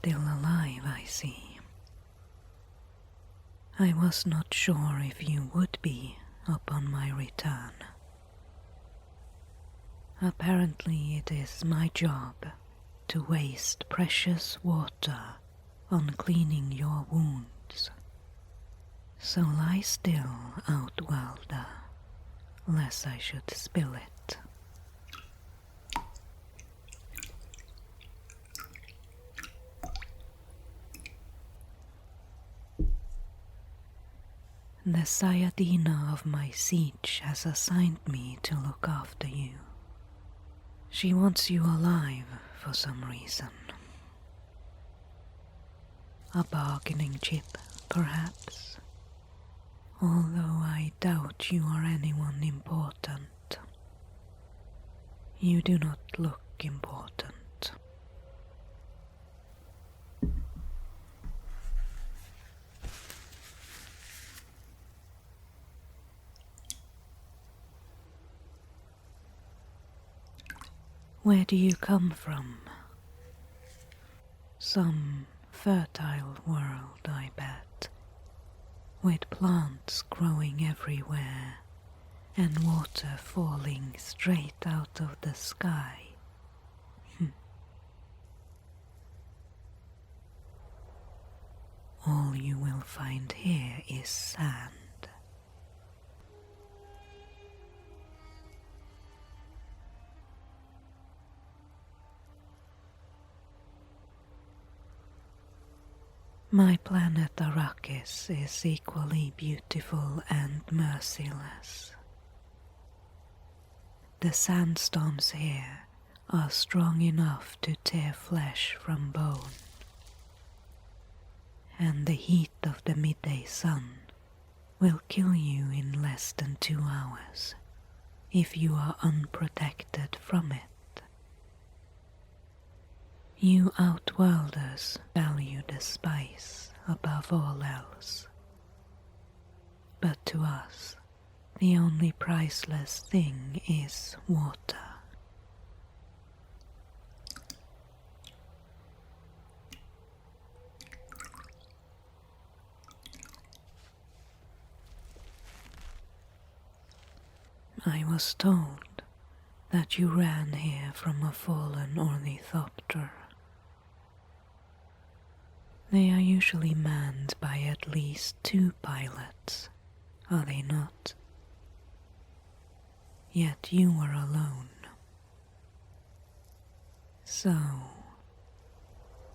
still alive, I see. I was not sure if you would be upon my return. Apparently it is my job to waste precious water on cleaning your wounds. So lie still, Outworlder, lest I should spill it. The Sayadina of my siege has assigned me to look after you. She wants you alive for some reason. A bargaining chip, perhaps? Although I doubt you are anyone important. You do not look important. Where do you come from? Some fertile world, I bet, with plants growing everywhere and water falling straight out of the sky. All you will find here is sand. My planet Arrakis is equally beautiful and merciless. The sandstorms here are strong enough to tear flesh from bone, and the heat of the midday sun will kill you in less than 2 hours if you are unprotected from it. You Outworlders value the spice above all else, but to us, the only priceless thing is water. I was told that you ran here from a fallen ornithopter. They are usually manned by at least 2 pilots, are they not? Yet you were alone. So,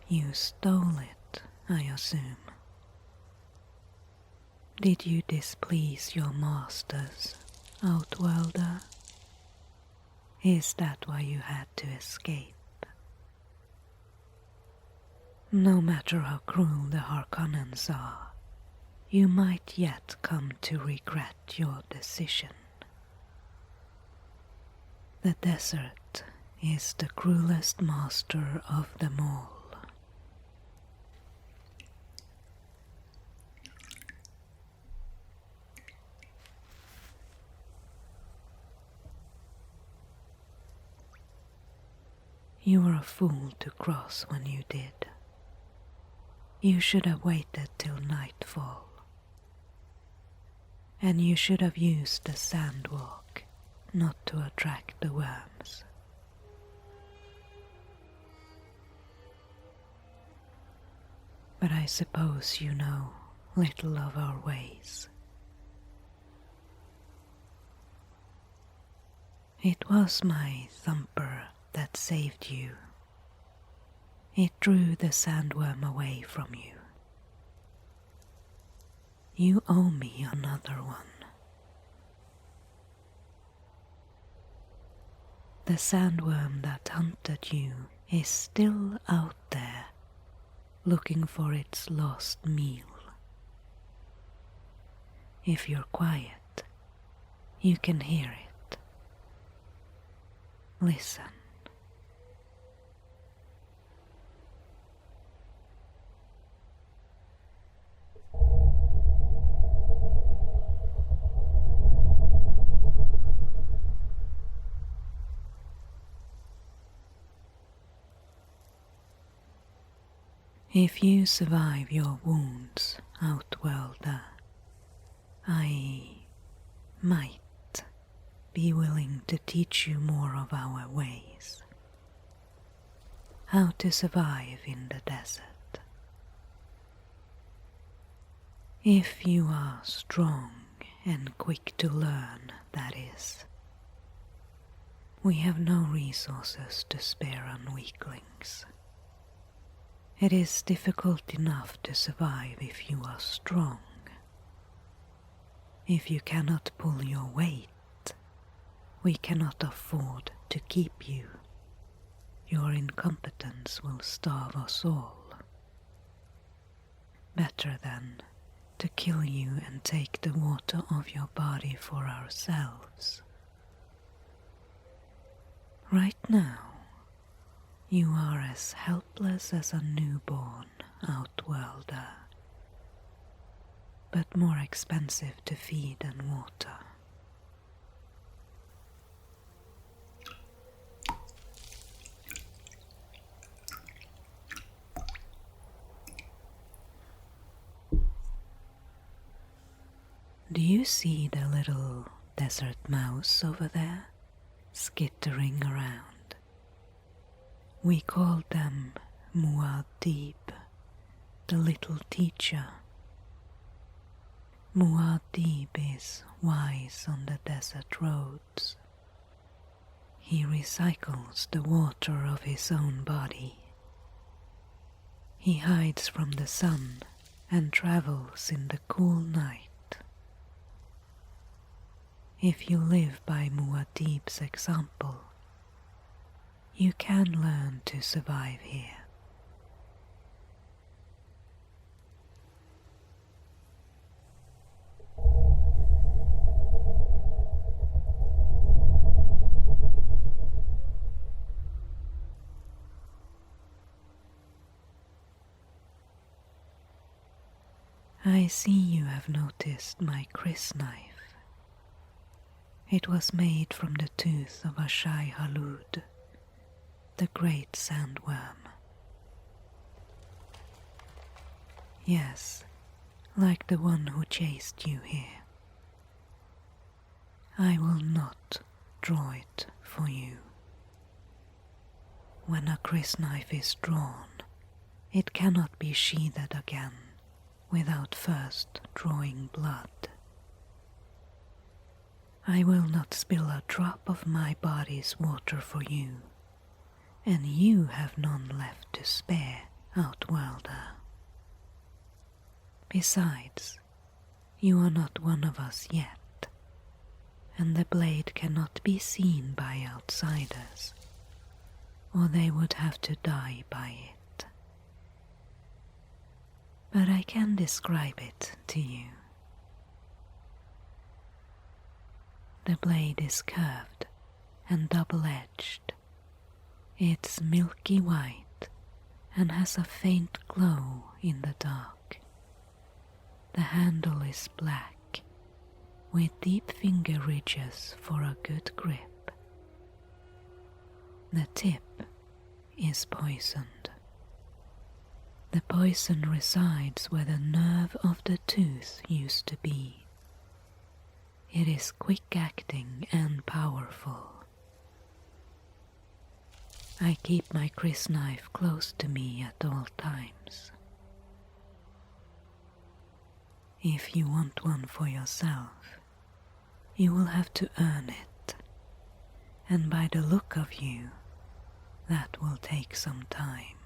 you stole it, I assume. Did you displease your masters, Outworlder? Is that why you had to escape? No matter how cruel the Harkonnens are, you might yet come to regret your decision. The desert is the cruelest master of them all. You were a fool to cross when you did. You should have waited till nightfall. And you should have used the sandwalk, not to attract the worms. But I suppose you know little of our ways. It was my thumper that saved you. It drew the sandworm away from you. You owe me another one. The sandworm that hunted you is still out there, looking for its lost meal. If you're quiet, you can hear it. Listen. If you survive your wounds, Outworlder, I might be willing to teach you more of our ways. How to survive in the desert. If you are strong and quick to learn, that is. We have no resources to spare on weaklings. It is difficult enough to survive if you are strong. If you cannot pull your weight, we cannot afford to keep you. Your incompetence will starve us all. Better then to kill you and take the water of your body for ourselves. Right now, you are as helpless as a newborn, Outworlder, but more expensive to feed and water. Do you see the little desert mouse over there, skittering around? We call them Muad'Dib, the little teacher. Muad'Dib is wise on the desert roads. He recycles the water of his own body. He hides from the sun and travels in the cool night. If you live by Muad'Dib's example, you can learn to survive here. I see you have noticed my crysknife. It was made from the tooth of a Shai-Hulud, the great sandworm. Yes, like the one who chased you here. I will not draw it for you. When a crysknife is drawn, it cannot be sheathed again without first drawing blood. I will not spill a drop of my body's water for you, and you have none left to spare, Outworlder. Besides, you are not one of us yet, and the blade cannot be seen by outsiders, or they would have to die by it. But I can describe it to you. The blade is curved and double-edged. It's milky white and has a faint glow in the dark. The handle is black, with deep finger ridges for a good grip. The tip is poisoned. The poison resides where the nerve of the tooth used to be. It is quick-acting and powerful. I keep my crysknife close to me at all times. If you want one for yourself, you will have to earn it, and by the look of you, that will take some time.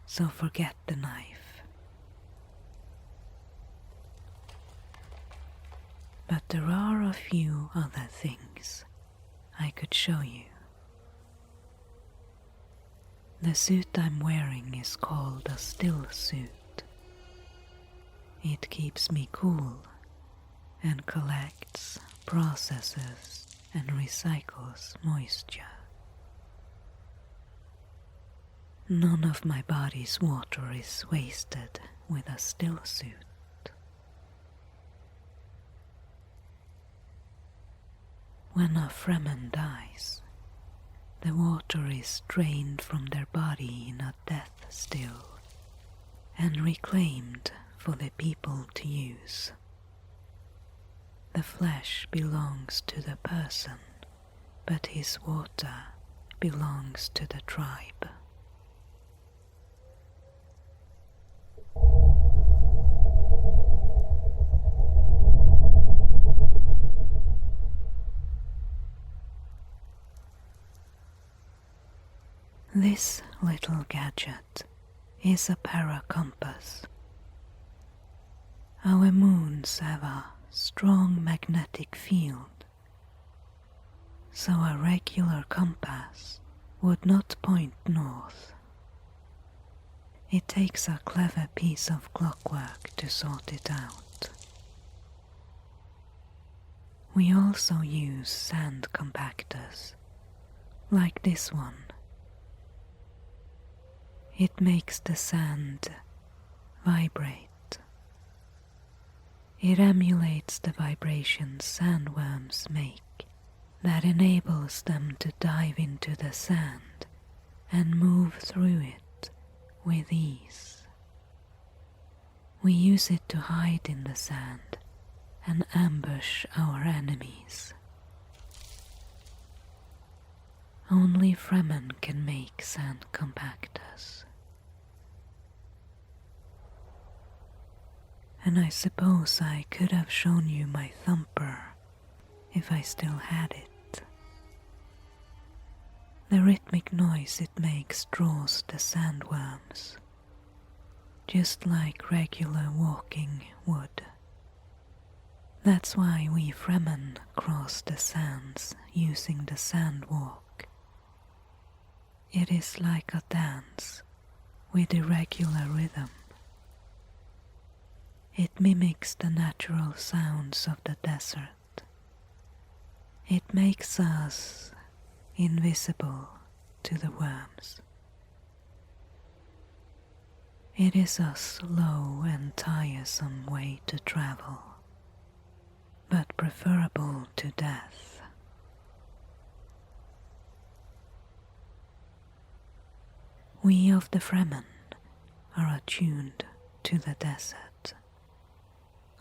So forget the knife. But there are a few other things I could show you. The suit I'm wearing is called a still suit. It keeps me cool and collects, processes, and recycles moisture. None of my body's water is wasted with a still suit. When a Fremen dies, the water is drained from their body in a death still and reclaimed for the people to use. The flesh belongs to the person, but his water belongs to the tribe. This little gadget is a paracompass. Our moons have a strong magnetic field, so a regular compass would not point north. It takes a clever piece of clockwork to sort it out. We also use sand compactors, like this one. It makes the sand vibrate. It emulates the vibrations sandworms make that enables them to dive into the sand and move through it with ease. We use it to hide in the sand and ambush our enemies. Only Fremen can make sand compactors. And I suppose I could have shown you my thumper if I still had it. The rhythmic noise it makes draws the sandworms, just like regular walking would. That's why we Fremen cross the sands using the sandwalk. It is like a dance with irregular rhythm. It mimics the natural sounds of the desert. It makes us invisible to the worms. It is a slow and tiresome way to travel, but preferable to death. We of the Fremen are attuned to the desert,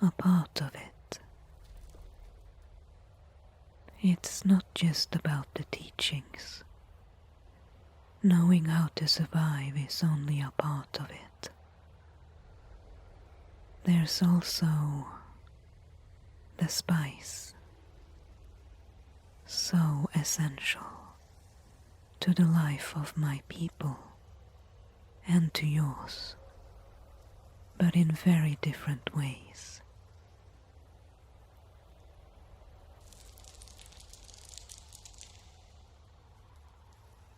a part of it. It's not just about the teachings. Knowing how to survive is only a part of it. There's also the spice, so essential to the life of my people and to yours, but in very different ways.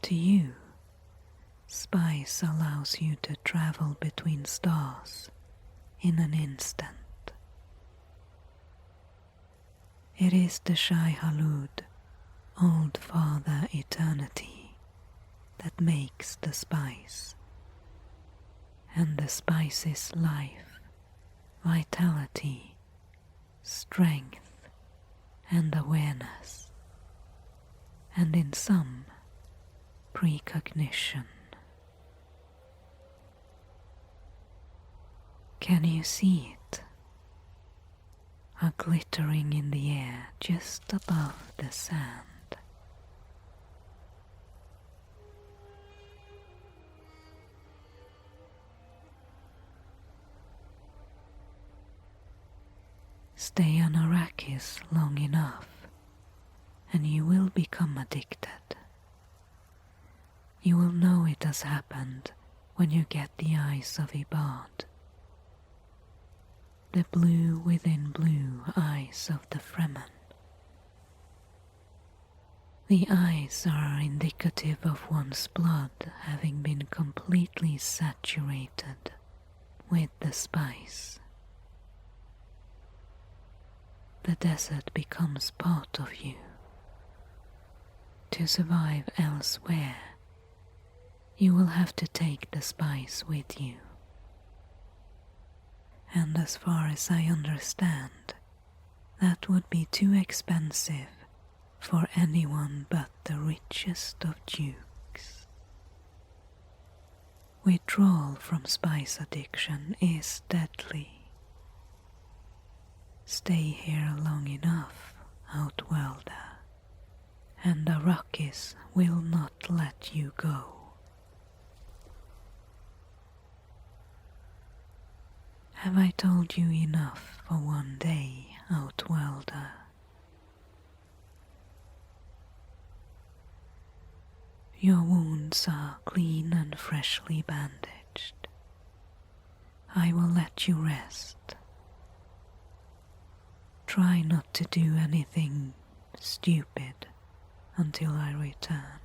To you, spice allows you to travel between stars in an instant. It is the Shai Halud, Old Father Eternity, that makes the spice. And the spice is life, vitality, strength, and awareness, and in some, precognition. Can you see it? A glittering in the air just above the sand. Stay on Arrakis long enough, and you will become addicted. You will know it has happened when you get the eyes of Ibad, the blue within blue eyes of the Fremen. The eyes are indicative of one's blood having been completely saturated with the spice. The desert becomes part of you. To survive elsewhere, you will have to take the spice with you. And as far as I understand, that would be too expensive for anyone but the richest of dukes. Withdrawal from spice addiction is deadly. Stay here long enough, Outworlder, and Arrakis will not let you go. Have I told you enough for one day, Outworlder? Your wounds are clean and freshly bandaged. I will let you rest. Try not to do anything stupid until I return.